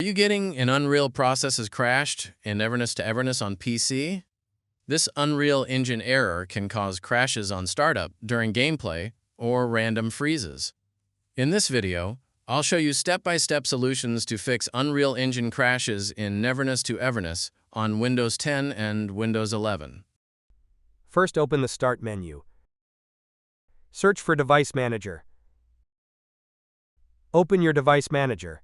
Are you getting an Unreal process has crashed in Neverness to Everness on PC? This Unreal Engine error can cause crashes on startup during gameplay or random freezes. In this video, I'll show you step-by-step solutions to fix Unreal Engine crashes in Neverness to Everness on Windows 10 and Windows 11. First, open the Start menu. Search for Device Manager. Open your Device Manager.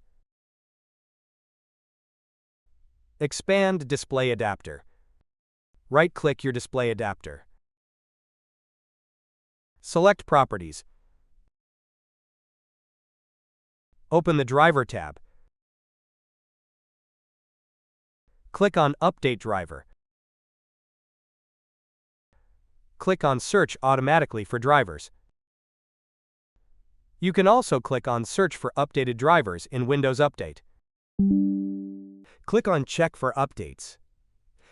Expand Display Adapter. Right-click your display adapter. Select Properties. Open the Driver tab. Click on Update Driver. Click on Search automatically for drivers. You can also click on Search for updated drivers in Windows Update. Click on Check for updates.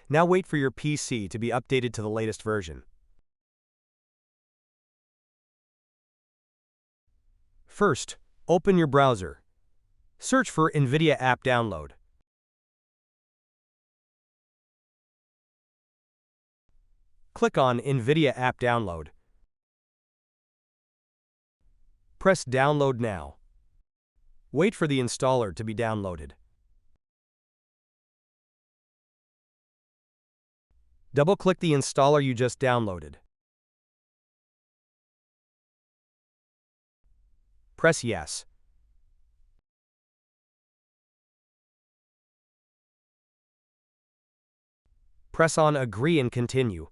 Now wait for your PC to be updated to the latest version. First, open your browser. Search for NVIDIA App Download. Click on NVIDIA App Download. Press Download Now. Wait for the installer to be downloaded. Double-click the installer you just downloaded. Press Yes. Press on Agree and Continue.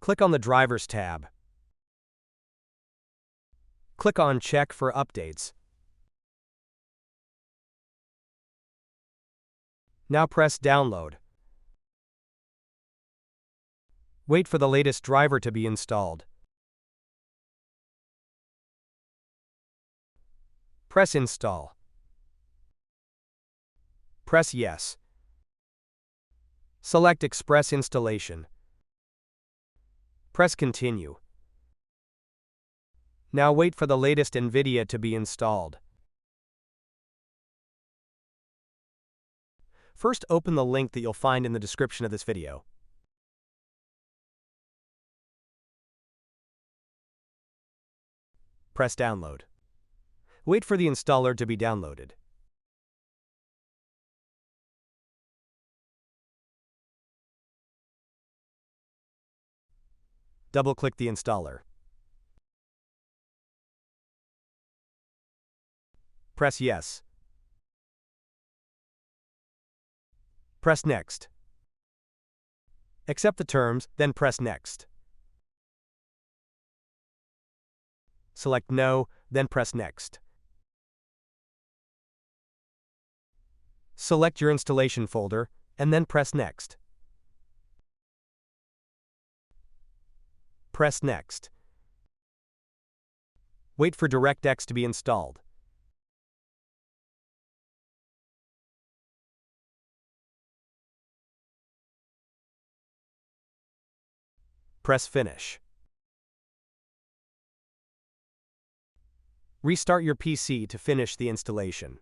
Click on the Drivers tab. Click on Check for updates. Now press Download. Wait for the latest driver to be installed. Press Install. Press Yes. Select Express Installation. Press Continue. Now wait for the latest NVIDIA to be installed. First, open the link that you'll find in the description of this video. Press Download. Wait for the installer to be downloaded. Double-click the installer. Press Yes. Press Next. Accept the terms, then press Next. Select No, then press Next. Select your installation folder, and then press Next. Press Next. Wait for DirectX to be installed. Press Finish. Restart your PC to finish the installation.